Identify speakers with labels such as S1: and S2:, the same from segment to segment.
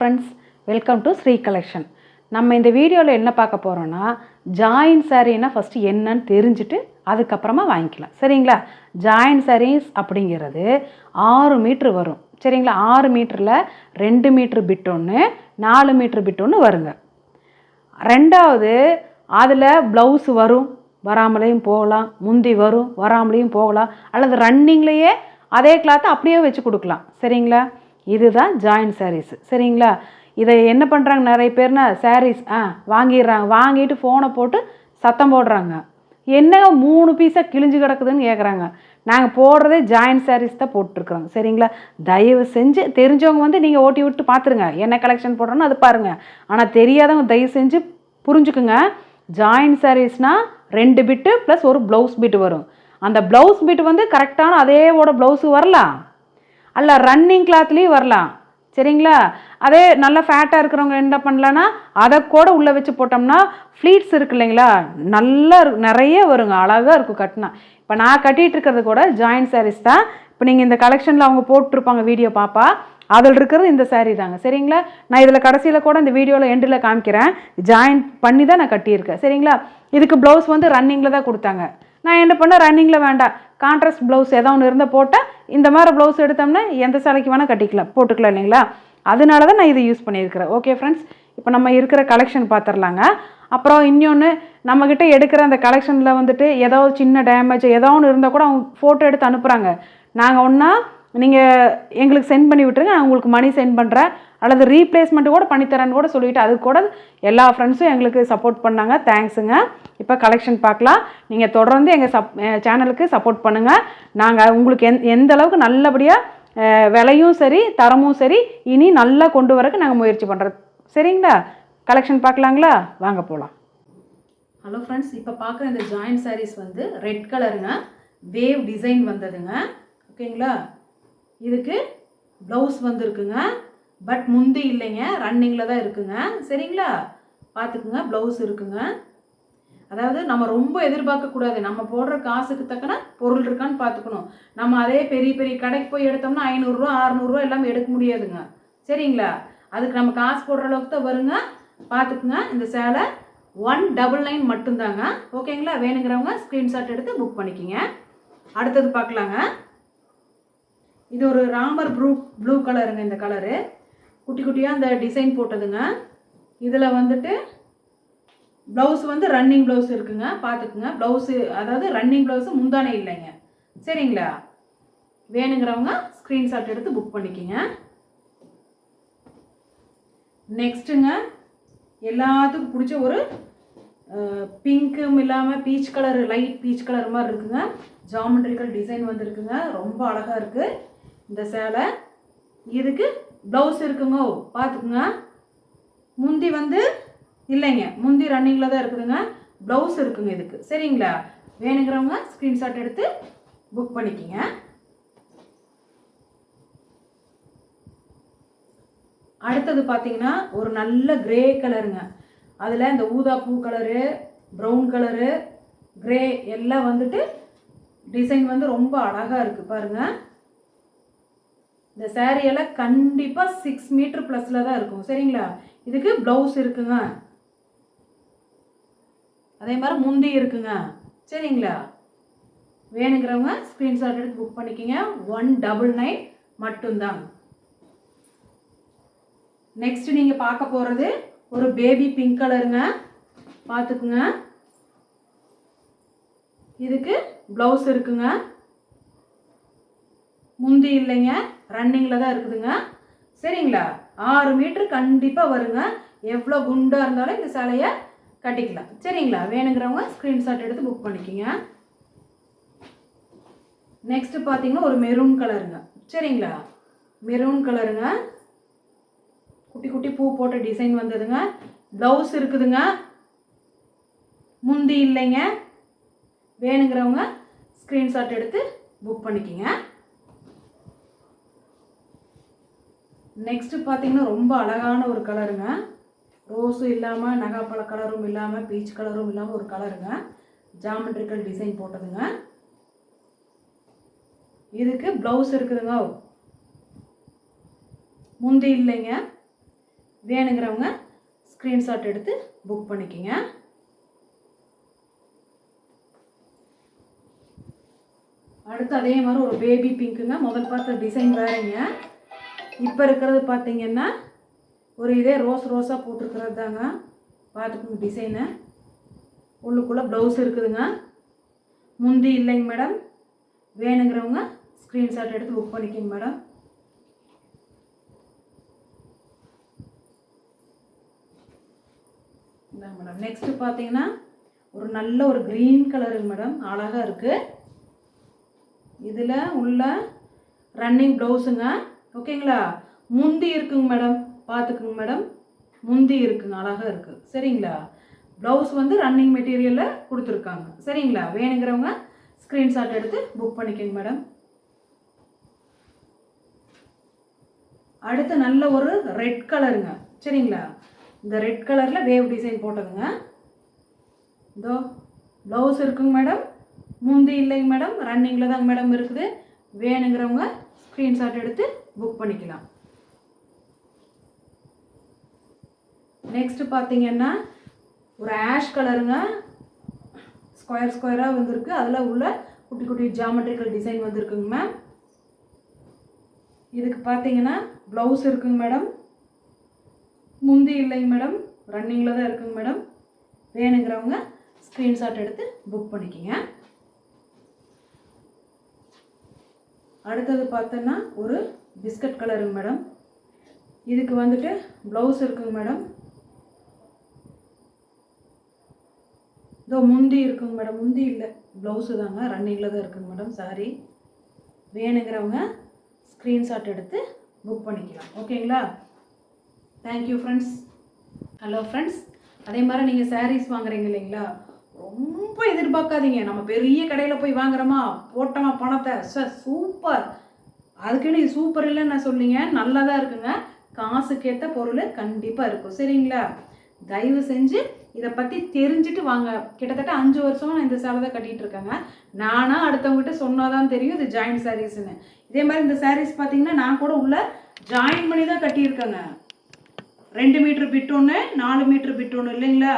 S1: Friends, welcome to Sri collection. நம்ம இந்த வீடியோவில் என்ன பார்க்க போகிறோன்னா, ஜாயின் சாரீனா ஃபஸ்ட்டு என்னன்னு தெரிஞ்சுட்டு அதுக்கப்புறமா வாங்கிக்கலாம். சரிங்களா? ஜாயின் சாரீஸ் அப்படிங்கிறது 6 மீட்ரு வரும். சரிங்களா? 6 மீட்டரில் 2 மீட்ரு பிட் ஒன்று, 4 மீட்ரு பிட் ஒன்று வருங்க. ரெண்டாவது, அதில் ப்ளவுஸ் வரும், வராமலேயும் போகலாம். முந்தி வரும், வராமலேயும் போகலாம். அல்லது ரன்னிங்லேயே அதே கிளாத்தை அப்படியே வச்சு கொடுக்கலாம். சரிங்களா? இதுதான் ஜாயின் சாரீஸ். சரிங்களா? இதை என்ன பண்ணுறாங்க நிறைய பேர்னா, சாரீஸ் வாங்கிடுறாங்க. வாங்கிட்டு ஃபோனை போட்டு சத்தம் போடுறாங்க. என்ன 3 பீஸாக கிழிஞ்சு கிடக்குதுன்னு கேட்குறாங்க. நாங்கள் போடுறதே ஜாயின் சாரீஸ் தான் போட்டுருக்குறோங்க. சரிங்களா? தயவு செஞ்சு தெரிஞ்சவங்க வந்து நீங்கள் ஓட்டி விட்டு பார்த்துருங்க, என்ன கலெக்ஷன் போடுறோன்னு அது பாருங்கள். ஆனால் தெரியாதவங்க தயவு செஞ்சு புரிஞ்சுக்குங்க. ஜாயின் சாரீஸ்னால் 2 பிட்டு ப்ளஸ் ஒரு ப்ளவுஸ் பிட்டு வரும். அந்த ப்ளவுஸ் பிட்டு வந்து கரெக்டான அதேவோட ப்ளவுஸு வரலாம், அல்ல ரன்னிங் கிளாத்லேயும் வரலாம். சரிங்களா? அதே நல்லா ஃபேட்டாக இருக்கிறவங்க என்ன பண்ணலான்னா, அதை கூட உள்ளே வச்சு போட்டோம்னா ஃப்ளீட்ஸ் இருக்கு இல்லைங்களா, நல்லா நிறைய வருங்க, அழகாக இருக்கும் கட்டினா. இப்போ நான் கட்டிகிட்டு இருக்கிறது கூட ஜாயின் சாரீஸ் தான். இப்போ நீங்கள் இந்த கலெக்ஷனில் அவங்க போட்டிருப்பாங்க வீடியோ பாப்பா, அதில் இருக்கிறது இந்த சாரீ தாங்க. சரிங்களா? நான் இதில் கடைசியில் கூட இந்த வீடியோவில் எண்டில் காமிக்கிறேன். ஜாயின் பண்ணி தான் நான் கட்டியிருக்கேன். சரிங்களா? இதுக்கு ப்ளவுஸ் வந்து ரன்னிங்கில் தான் கொடுத்தாங்க. நான் என்ன பண்ணேன், ரன்னிங்கில் வேண்டாம், கான்ட்ராஸ்ட் ப்ளவுஸ் ஏதோ ஒன்று இருந்தால் போட்டால் இந்த மாதிரி ப்ளவுஸ் எடுத்தோம்னா எந்த சேலைக்கு வேணால் போட்டுக்கலாம் இல்லைங்களா? அதனால தான் நான் இதை யூஸ் பண்ணியிருக்கிறேன். ஓகே ஃப்ரெண்ட்ஸ், இப்போ நம்ம இருக்கிற கலெக்ஷன் பார்த்துடலாங்க. அப்புறம் இன்னொன்று, நம்மக்கிட்ட எடுக்கிற அந்த கலெக்ஷனில் வந்துட்டு ஏதோ சின்ன டேமேஜ் ஏதோ ஒன்று இருந்தால் கூட அவங்க ஃபோட்டோ எடுத்து அனுப்புகிறாங்க. நாங்கள் ஒன்றா நீங்கள் எங்களுக்கு சென்ட் பண்ணி விட்டுருங்க, நான் உங்களுக்கு மணி சென்ட் பண்ணுறேன், அல்லது ரீப்ளேஸ்மெண்ட்டு கூட பண்ணித்தரேன்னு கூட சொல்லிவிட்டு அது கூட எல்லா ஃப்ரெண்ட்ஸும் எங்களுக்கு சப்போர்ட் பண்ணாங்க. தேங்க்ஸுங்க. இப்போ கலெக்ஷன் பார்க்கலாம். நீங்கள் தொடர்ந்து எங்கள் சேனலுக்கு சப்போர்ட் பண்ணுங்கள். நாங்கள் உங்களுக்கு எந்த அளவுக்கு நல்லபடியாக விலையும் சரி தரமும் சரி இனி நல்லா கொண்டு வரக்கு நாங்கள் முயற்சி பண்ணுறோம். சரிங்களா? கலெக்ஷன் பார்க்கலாங்களா? வாங்க போகலாம். ஹலோ ஃப்ரெண்ட்ஸ், இப்போ பார்க்குற இந்த ஜாயின் சாரீஸ் வந்து ரெட் கலருங்க, வேவ் டிசைன் வந்ததுங்க. ஓகேங்களா? இதுக்கு ப்ளவுஸ் வந்துருக்குங்க, பட் முந்தி இல்லைங்க, ரன்னிங்கில் தான் இருக்குங்க. சரிங்களா? பார்த்துக்குங்க, ப்ளவுஸ் இருக்குங்க. அதாவது நம்ம ரொம்ப எதிர்பார்க்கக்கூடாது, நம்ம போடுற காசுக்கு தக்கன பொருள் இருக்கான்னு பார்த்துக்கணும். நம்ம அதே பெரிய பெரிய கடைக்கு போய் எடுத்தோம்னா 500 600 எல்லாமே எடுக்க முடியாதுங்க. சரிங்களா? அதுக்கு நம்ம காசு போடுற அளவுக்கு தான் வருங்க. பார்த்துக்குங்க. இந்த சேலை 199 மட்டும்தாங்க. ஓகேங்களா? வேணுங்கிறவங்க ஸ்க்ரீன்ஷாட் எடுத்து புக் பண்ணிக்கிங்க. அடுத்தது பார்க்கலாங்க. இது ஒரு ராமர் ப்ளூ கலருங்க. இந்த கலரு குட்டி குட்டியாக அந்த டிசைன் போட்டதுங்க. இதில் வந்துட்டு ப்ளவுஸ் வந்து ரன்னிங் ப்ளவுஸ் இருக்குங்க. பார்த்துக்குங்க. ப்ளவுஸு அதாவது ரன்னிங் ப்ளவுஸு முந்தானே இல்லைங்க. சரிங்களா? வேணுங்கிறவங்க ஸ்க்ரீன்ஷாட் எடுத்து புக் பண்ணிக்கிங்க. நெக்ஸ்ட்டுங்க, எல்லாத்துக்கும் பிடிச்ச ஒரு பிங்க்கும் இல்லாமல் peach colour, light peach colour மாதிரி இருக்குங்க. ஜாமெட்ரிக்கல் டிசைன் வந்துருக்குங்க. ரொம்ப அழகாக இருக்குது இந்த சேலை. இதுக்கு ப்ளவுஸ் இருக்குங்க. பார்த்துக்குங்க. முந்தி வந்து இல்லைங்க, முந்தி ரன்னிங்கில் தான் இருக்குதுங்க. ப்ளவுஸ் இருக்குங்க இதுக்கு. சரிங்களா? வேணுங்கிறவங்க ஸ்க்ரீன்ஷாட் எடுத்து புக் பண்ணிக்கிங்க. அடுத்தது பார்த்தீங்கன்னா ஒரு நல்ல கிரே கலருங்க. அதில் இந்த ஊதா பூ கலரு, ப்ரௌன் கலரு, கிரே எல்லாம் வந்துட்டு டிசைன் வந்து ரொம்ப அழகாக இருக்குது பாருங்கள். இந்த சேரீயெல்லாம் கண்டிப்பாக 6 மீட்டர் ப்ளஸில் தான் இருக்கும். சரிங்களா? இதுக்கு ப்ளவுஸ் இருக்குங்க, அதே மாதிரி முந்தி இருக்குங்க. சரிங்களா? வேணுங்கிறவங்க ஸ்க்ரீன்ஷாட் எடுத்து புக் பண்ணிக்கிங்க. 199 மட்டும்தான். நெக்ஸ்ட் நீங்கள் பார்க்க போகிறது ஒரு பேபி பிங்க் கலருங்க. பார்த்துக்குங்க. இதுக்கு ப்ளவுஸ் இருக்குங்க, முந்தி இல்லைங்க, ரன்னிங்கில் தான் இருக்குதுங்க. சரிங்களா? 6 மீட்ரு கண்டிப்பாக வருங்க. எவ்வளோ குண்டாக இருந்தாலும் இந்த சேலையை கட்டிக்கலாம். சரிங்களா? வேணுங்கிறவங்க ஸ்க்ரீன்ஷாட் எடுத்து புக் பண்ணிக்கிங்க. நெக்ஸ்ட் பார்த்தீங்கன்னா ஒரு மெரூன் கலருங்க. சரிங்களா? மெரூன் கலருங்க, குட்டி குட்டி பூ போட்ட டிசைன் வந்ததுங்க. ப்ளவுஸ் இருக்குதுங்க, முந்தி இல்லைங்க. வேணுங்கிறவங்க ஸ்க்ரீன்ஷாட் எடுத்து புக் பண்ணிக்கிங்க. நெக்ஸ்ட்டு பார்த்தீங்கன்னா ரொம்ப அழகான ஒரு கலருங்க. ரோஸும் இல்லாமல், நகாப்பழ கலரும் இல்லாமல், பீச் கலரும் இல்லாமல் ஒரு கலருங்க. ஜாமெட்ரிக்கல் டிசைன் போட்டதுங்க. இதுக்கு ப்ளவுஸ் இருக்குதுங்க, முந்தி இல்லைங்க. வேணுங்கிறவங்க ஸ்க்ரீன்ஷாட் எடுத்து புக் பண்ணிக்கோங்க. அடுத்து அதே மாதிரி ஒரு பேபி பிங்க்குங்க. முதல் பார்த்த டிசைன் வேறுங்க. இப்போ இருக்கிறது பார்த்தீங்கன்னா ஒரு இதே ரோஸாக போட்டிருக்கிறது தாங்க. பார்த்துக்கோங்க டிசைனு. உள்ளுக்குள்ளே ப்ளவுஸ் இருக்குதுங்க. முந்தி இல்லைங்க மேடம். வேணுங்கிறவங்க ஸ்க்ரீன்ஷாட் எடுத்து புக் பண்ணிக்கோங்க மேடம். இந்தாங்க மேடம். நெக்ஸ்ட்டு பார்த்தீங்கன்னா ஒரு நல்ல ஒரு க்ரீன் கலருங்க மேடம். அழகாக இருக்குது. இதில் உள்ள ரன்னிங் ப்ளவுஸுங்க. ஓகேங்களா? முந்தி இருக்குங்க மேடம். பார்த்துக்குங்க மேடம். முந்தி இருக்குங்க. அழகாக இருக்குது. சரிங்களா? ப்ளவுஸ் வந்து ரன்னிங் மெட்டீரியலில் கொடுத்துருக்காங்க. சரிங்களா? வேணுங்கிறவங்க ஸ்க்ரீன்ஷாட் எடுத்து புக் பண்ணிக்கோங்க மேடம். அடுத்து நல்ல ஒரு ரெட் கலருங்க. சரிங்களா? இந்த ரெட் கலரில் வேவ் டிசைன் போட்டதுங்க. இதோ ப்ளவுஸ் இருக்குங்க மேடம். முந்தி இல்லைங்க மேடம். ரன்னிங்கில் தாங்க மேடம் இருக்குது. வேணுங்கிறவங்க ஸ்க்ரீன்ஷாட் எடுத்து புக் பண்ணிக்கலாம். நெக்ஸ்ட்டு பார்த்தீங்கன்னா ஒரு ஆஷ் கலருங்க. ஸ்கொயராக வந்துருக்கு. அதில் உள்ள குட்டி குட்டி ஜாமெட்ரிக்கல் டிசைன் வந்துருக்குங்க மேம். இதுக்கு பார்த்தீங்கன்னா ப்ளவுஸ் இருக்குங்க மேடம். முந்தி இல்லைங்க மேடம். ரன்னிங்கில் தான் இருக்குங்க மேடம். வேணுங்கிறவங்க ஸ்க்ரீன்ஷாட் எடுத்து புக் பண்ணிக்கோங்க. அடுத்தது பார்த்தோன்னா ஒரு பிஸ்கட் கலருங்க மேடம். இதுக்கு வந்துட்டு ப்ளவுஸ் இருக்குங்க மேடம். இதோ முந்தி இருக்குங்க மேடம். முந்தி இல்லை, ப்ளவுஸு தாங்க. ரன்னிங்கில் தான் இருக்குங்க மேடம். சாரி. வேணுங்கிறவங்க ஸ்க்ரீன்ஷாட் எடுத்து புக் பண்ணிக்கலாம். ஓகேங்களா? Thank you friends. Hello friends. அதே மாதிரி நீங்கள் சாரீஸ் வாங்குறீங்க இல்லைங்களா, ரொம்ப எதிர்பார்க்காதீங்க. நம்ம பெரிய கடையில் போய் வாங்குறோமா, போட்டோமா பணத்தை, சூப்பர், அதுக்குன்னு இது சூப்பர் இல்லைன்னு நான் சொல்லிங்க. நல்லா தான் இருக்குங்க. காசுக்கேற்ற பொருள் கண்டிப்பாக இருக்கும். சரிங்களா? தயவு செஞ்சு இதை பற்றி தெரிஞ்சுட்டு வாங்க. கிட்டத்தட்ட 5 வருஷமாக நான் இந்த சேலை தான் கட்டிகிட்டு இருக்கேங்க. நானாக அடுத்தவங்ககிட்ட சொன்னாதான் தெரியும் இது ஜாயின்ட் சாரீஸ்ன்னு. இதே மாதிரி இந்த சாரீஸ் பார்த்தீங்கன்னா நான் கூட உள்ள ஜாயின் பண்ணி தான் கட்டியிருக்கேங்க. 2 மீட்டர் பிட் ஒன்று, 4 மீட்டர் பிட் ஒன்று இல்லைங்களா.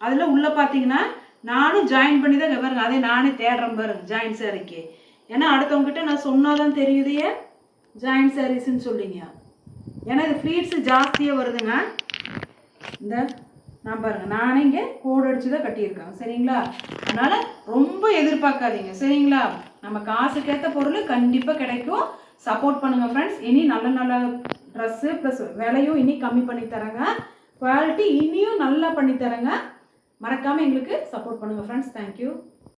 S1: அதில் உள்ளே பார்த்தீங்கன்னா நானும் ஜாயின் பண்ணி தான் பாருங்க. அதே நானே தேடுறேன் பாருங்க ஜாயின்ட் சாரீக்கு. ஏன்னா அடுத்தவங்ககிட்ட நான் சொன்னாதான் தெரியுதையே ஜாயின்ட் சாரீஸ்ன்னு சொல்லிங்க. ஏன்னா இது ஃப்ளீட்ஸு ஜாஸ்தியாக வருதுங்க. இந்த நான் பாருங்கள், நானே இங்கே கோடு அடித்து தான் கட்டியிருக்கேன். சரிங்களா? அதனால் ரொம்ப எதிர்பார்க்காதீங்க. சரிங்களா? நம்ம காசுக்கேற்ற பொருள் கண்டிப்பாக கிடைக்கும். சப்போர்ட் பண்ணுங்கள் ஃப்ரெண்ட்ஸ். இனி நல்ல நல்ல ட்ரெஸ்ஸு ப்ளஸ் விலையும் இனி கம்மி பண்ணி தரேங்க. குவாலிட்டி இனியும் நல்லா பண்ணி தரேங்க. மறக்காமல் எங்களுக்கு சப்போர்ட் பண்ணுங்கள் ஃப்ரெண்ட்ஸ். தேங்க்யூ.